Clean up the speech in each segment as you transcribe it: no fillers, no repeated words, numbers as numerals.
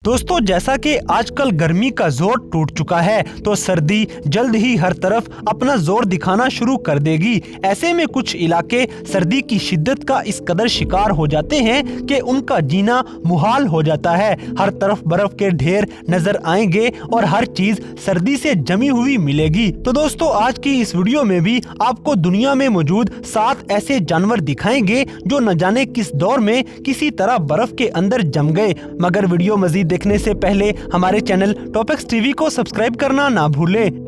दोस्तों, जैसा कि आजकल गर्मी का जोर टूट चुका है तो सर्दी जल्द ही हर तरफ अपना जोर दिखाना शुरू कर देगी। ऐसे में कुछ इलाके सर्दी की शिद्दत का इस कदर शिकार हो जाते हैं कि उनका जीना मुहाल हो जाता है। हर तरफ बर्फ के ढेर नजर आएंगे और हर चीज सर्दी से जमी हुई मिलेगी। तो दोस्तों, आज की इस वीडियो में भी आपको दुनिया में मौजूद 7 ऐसे जानवर दिखाएंगे जो न जाने किस दौर में किसी तरह बर्फ के अंदर जम गए। मगर वीडियो मजीद देखने से पहले हमारे चैनल टॉपिक्स टीवी को सब्सक्राइब करना ना भूलें।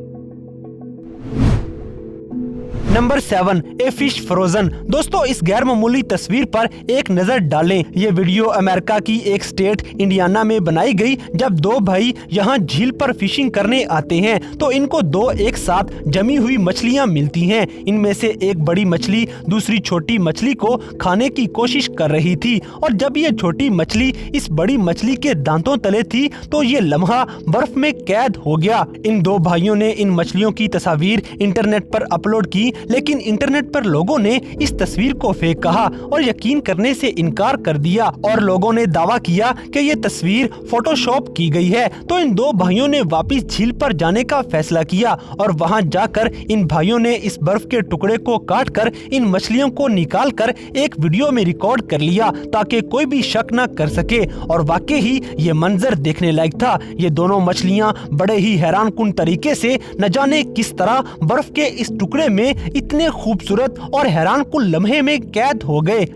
Number 7, a fish frozen. दोस्तों, इस गैर मामूली तस्वीर पर एक नजर डालें। ये वीडियो अमेरिका की एक स्टेट इंडियाना में बनाई गई। जब 2 भाई यहाँ झील पर फिशिंग करने आते हैं तो इनको 2 एक साथ जमी हुई मछलियाँ मिलती हैं। इनमें से एक बड़ी मछली दूसरी छोटी मछली को खाने की कोशिश कर रही थी और जब ये छोटी मछली इस बड़ी मछली के दांतों तले थी तो ये लम्हा बर्फ में कैद हो गया। इन 2 भाइयों ने इन मछलियों की तस्वीर इंटरनेट पर अपलोड की, लेकिन इंटरनेट पर लोगों ने इस तस्वीर को फेक कहा और यकीन करने से इनकार कर दिया और लोगों ने दावा किया कि ये तस्वीर फोटोशॉप की गई है। तो इन 2 भाइयों ने वापस झील पर जाने का फैसला किया और वहां जाकर इन भाइयों ने इस बर्फ के टुकड़े को काटकर इन मछलियों को निकालकर एक वीडियो में रिकॉर्ड कर लिया ताकि कोई भी शक न कर सके। और वाकई ही ये मंजर देखने लायक था। ये दोनों मछलियां बड़े ही हैरानकुन तरीके से न जाने किस तरह बर्फ के इस टुकड़े में इतने खूबसूरत और हैरानकुन लम्हे में कैद हो गए।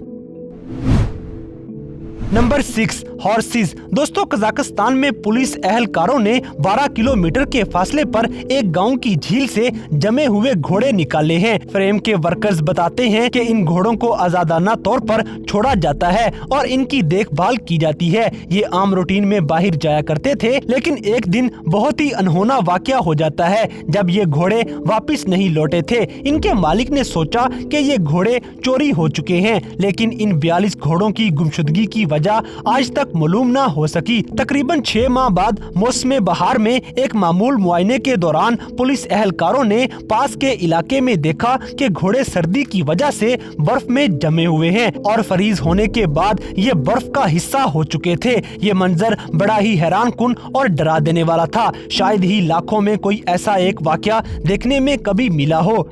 Number 6, horses. दोस्तों, कजाकिस्तान में पुलिस एहलकारों ने 12 किलोमीटर के फासले पर एक गांव की झील से जमे हुए घोड़े निकाले हैं। फ्रेम के वर्कर्स बताते हैं कि इन घोड़ों को आजादाना तौर पर छोड़ा जाता है और इनकी देखभाल की जाती है। ये आम रूटीन में बाहर जाया करते थे, लेकिन एक दिन बहुत ही अनहोना वाकया हो जाता है जब ये घोड़े वापस नहीं लौटे थे। इनके मालिक ने सोचा कि ये घोड़े चोरी हो चुके हैं, लेकिन इन 42 घोड़ों की गुमशुदगी की वजह आज तक मालूम न हो सकी। तकरीबन 6 माह बाद मौसम बहार में एक मामूल मुआयने के दौरान पुलिस एहलकारों ने पास के इलाके में देखा कि घोड़े सर्दी की वजह से बर्फ में जमे हुए हैं और फ्रीज होने के बाद ये बर्फ का हिस्सा हो चुके थे। ये मंजर बड़ा ही हैरानकुन और डरा देने वाला था। शायद ही लाखों में कोई ऐसा एक वाकया देखने में कभी मिला हो।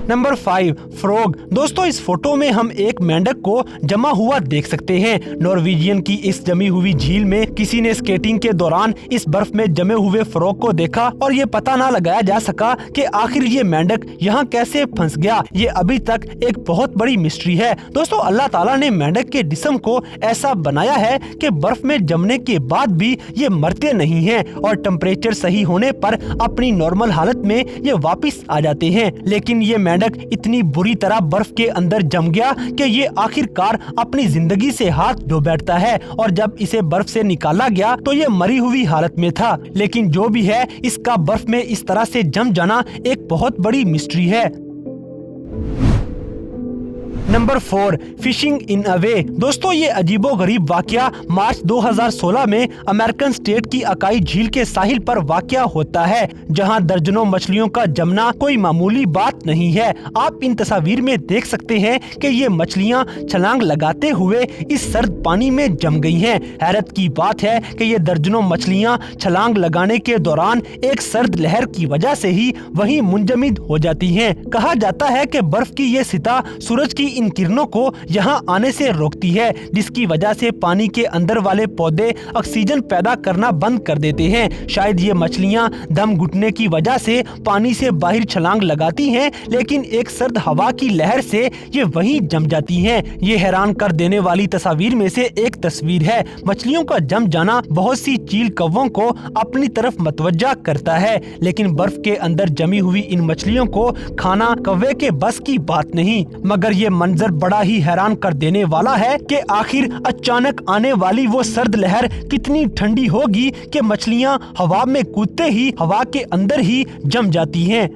Number 5, frog. दोस्तों, इस फोटो में हम एक मेंढक को जमा हुआ देख सकते हैं। नॉर्वेजियन की इस जमी हुई झील में किसी ने स्केटिंग के दौरान इस बर्फ में जमे हुए फ्रॉग को देखा और ये पता ना लगाया जा सका कि आखिर ये मेंढक यहाँ कैसे फंस गया। ये अभी तक एक बहुत बड़ी मिस्ट्री है। दोस्तों, अल्लाह ताला ने मेंढक के जिस्म को ऐसा बनाया है कि बर्फ में जमने के बाद भी ये मरते नहीं हैं और टेम्परेचर सही होने पर अपनी नॉर्मल हालत में ये वापिस आ जाते हैं। लेकिन ये मेंढक इतनी बुरी तरह बर्फ के अंदर जम गया कि ये आखिरकार अपनी जिंदगी से हाथ धो बैठता है और जब इसे बर्फ से निकाला गया तो ये मरी हुई हालत में था। लेकिन जो भी है, इसका बर्फ में इस तरह से जम जाना एक बहुत बड़ी मिस्ट्री है। नंबर 4, फिशिंग इन अ वे। दोस्तों, ये अजीबोगरीब वाकया मार्च 2016 में अमेरिकन स्टेट की अकाई झील के साहिल पर वाकया होता है, जहां दर्जनों मछलियों का जमना कोई मामूली बात नहीं है। आप इन तस्वीर में देख सकते हैं कि ये मछलियां छलांग लगाते हुए इस सर्द पानी में जम गई हैं। हैरत की बात है कि ये दर्जनों मछलियां छलांग लगाने के दौरान एक सर्द लहर की वजह से ही वहीं मुंजमद हो जाती हैं। कहा जाता है कि बर्फ की ये सतह सूरज की इन किरणों को यहाँ आने से रोकती है, जिसकी वजह से पानी के अंदर वाले पौधे ऑक्सीजन पैदा करना बंद कर देते हैं। शायद ये मछलियाँ दम घुटने की वजह से पानी से बाहर छलांग लगाती हैं, लेकिन एक सर्द हवा की लहर से ये वहीं जम जाती हैं। ये हैरान कर देने वाली तस्वीर में से एक तस्वीर है। मछलियों का जम जाना बहुत सी चील कौवों को अपनी तरफ मतवज्जा करता है, लेकिन बर्फ के अंदर जमी हुई इन मछलियों को खाना कौवे के बस की बात नहीं। मगर ये मंजर बड़ा ही हैरान कर देने वाला है कि आखिर अचानक आने वाली वो सर्द लहर कितनी ठंडी होगी कि मछलियां हवा में कूदते ही हवा के अंदर ही जम जाती हैं।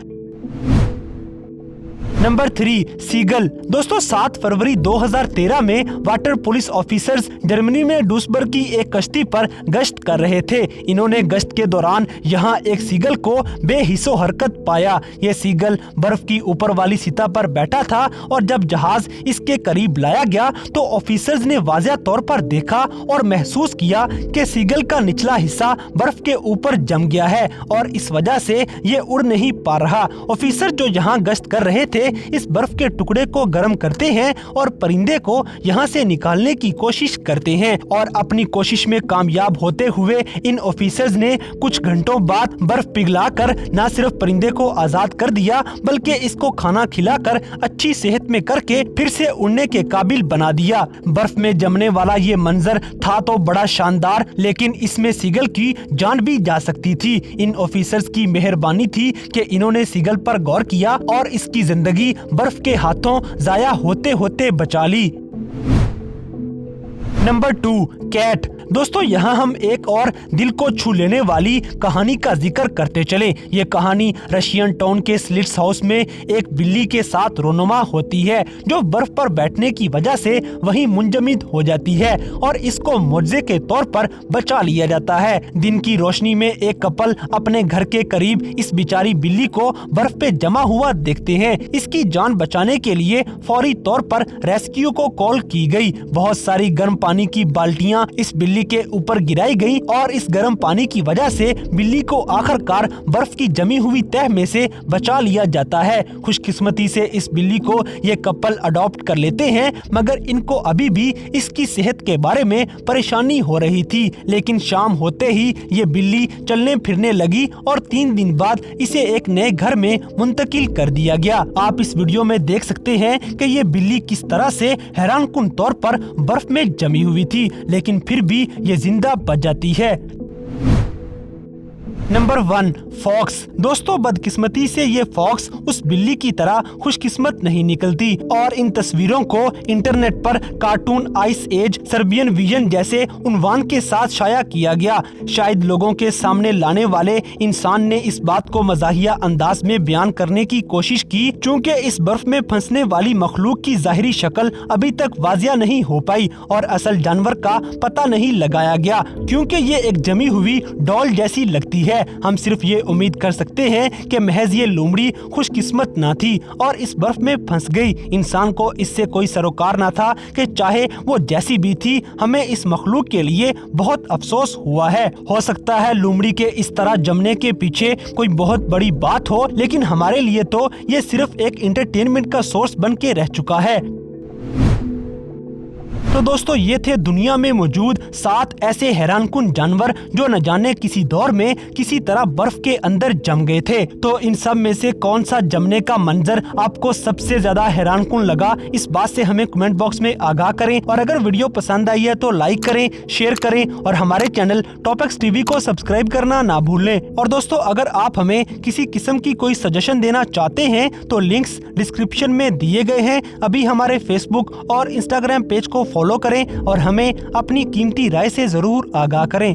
Number 3, seagull. दोस्तों 7 फरवरी 2013 में वाटर पुलिस ऑफिसर्स जर्मनी में डूसबर्ग की एक कश्ती पर गश्त कर रहे थे। इन्होंने गश्त के दौरान यहाँ एक सीगल को बेहिस्सो हरकत पाया। ये सीगल बर्फ की ऊपर वाली सतह पर बैठा था और जब जहाज इसके करीब लाया गया तो ऑफिसर्स ने वाज़ेह तौर पर देखा और महसूस किया कि सीगल का निचला हिस्सा बर्फ के ऊपर जम गया है और इस वजह से ये उड़ नहीं पा रहा। ऑफिसर जो यहाँ गश्त कर रहे थे इस बर्फ के टुकड़े को गर्म करते हैं और परिंदे को यहाँ से निकालने की कोशिश करते हैं और अपनी कोशिश में कामयाब होते हुए इन ऑफिसर्स ने कुछ घंटों बाद बर्फ पिघलाकर न सिर्फ परिंदे को आजाद कर दिया बल्कि इसको खाना खिलाकर अच्छी सेहत में करके फिर से उड़ने के काबिल बना दिया। बर्फ में जमने वाला ये मंजर था तो बड़ा शानदार, लेकिन इसमें सीगल की जान भी जा सकती थी। इन ऑफिसर्स की मेहरबानी थी कि इन्होंने सीगल पर गौर किया और इसकी जिंदगी बर्फ के हाथों जाया होते होते बचा ली। Number 2, cat. दोस्तों यहाँ हम एक और दिल को छू लेने वाली कहानी का जिक्र करते चले। ये कहानी रशियन टाउन के स्लिट्स हाउस में एक बिल्ली के साथ रोनुमा होती है जो बर्फ पर बैठने की वजह से वहीं मुंजमद हो जाती है और इसको मुआवजे के तौर पर बचा लिया जाता है। दिन की रोशनी में एक कपल अपने घर के करीब इस बेचारी बिल्ली को बर्फ पे जमा हुआ देखते हैं। इसकी जान बचाने के लिए फौरी तौर पर रेस्क्यू को कॉल की गई। बहुत सारी गर्म पानी की बाल्टियां इस बिल्ली के ऊपर गिराई गई और इस गर्म पानी की वजह से बिल्ली को आखिरकार बर्फ की जमी हुई तह में से बचा लिया जाता है। खुशकिस्मती से इस बिल्ली को ये कपल अडॉप्ट कर लेते हैं, मगर इनको अभी भी इसकी सेहत के बारे में परेशानी हो रही थी। लेकिन शाम होते ही ये बिल्ली चलने फिरने लगी और 3 दिन बाद इसे एक नए घर में मुंतकिल कर दिया गया। आप इस वीडियो में देख सकते हैं कि ये बिल्ली किस तरह से हैरानकुन तौर पर बर्फ में जमी हुई थी, लेकिन फिर भी ये जिंदा बच जाती है। Number 1, fox. दोस्तों बदकिस्मती से ये फॉक्स उस बिल्ली की तरह खुशकिस्मत नहीं निकलती और इन तस्वीरों को इंटरनेट पर cartoon Ice Age Serbian vision जैसे उन्वान के साथ शाया किया गया। शायद लोगों के सामने लाने वाले इंसान ने इस बात को मजाहिया अंदाज में बयान करने की कोशिश की, चूँकि इस बर्फ में फंसने वाली मखलूक की जाहिरी शक्ल अभी तक वाजिया नहीं हो पाई और असल जानवर का पता नहीं लगाया गया, क्योंकि ये एक जमी हुई डॉल जैसी लगती है। हम सिर्फ ये उम्मीद कर सकते हैं कि महज ये लोमड़ी खुशकिस्मत ना थी और इस बर्फ में फंस गई। इंसान को इससे कोई सरोकार ना था कि चाहे वो जैसी भी थी, हमें इस मखलूक के लिए बहुत अफसोस हुआ है। हो सकता है लोमड़ी के इस तरह जमने के पीछे कोई बहुत बड़ी बात हो, लेकिन हमारे लिए तो ये सिर्फ एक एंटरटेनमेंट का सोर्स बन के रह चुका है। तो दोस्तों ये थे दुनिया में मौजूद 7 ऐसे हैरानकुन जानवर जो न जाने किसी दौर में किसी तरह बर्फ के अंदर जम गए थे। तो इन सब में से कौन सा जमने का मंजर आपको सबसे ज्यादा हैरानकुन लगा, इस बात से हमें कमेंट बॉक्स में आगाह करें। और अगर वीडियो पसंद आई है तो लाइक करें, शेयर करें और हमारे चैनल टॉपएक्स टीवी को सब्सक्राइब करना ना भूलें। और दोस्तों अगर आप हमें किसी किस्म की कोई सजेशन देना चाहते हैं तो लिंक्स डिस्क्रिप्शन में दिए गए हैं। अभी हमारे फेसबुक और इंस्टाग्राम पेज को फॉलो करें और हमें अपनी कीमती राय से जरूर आगाह करें।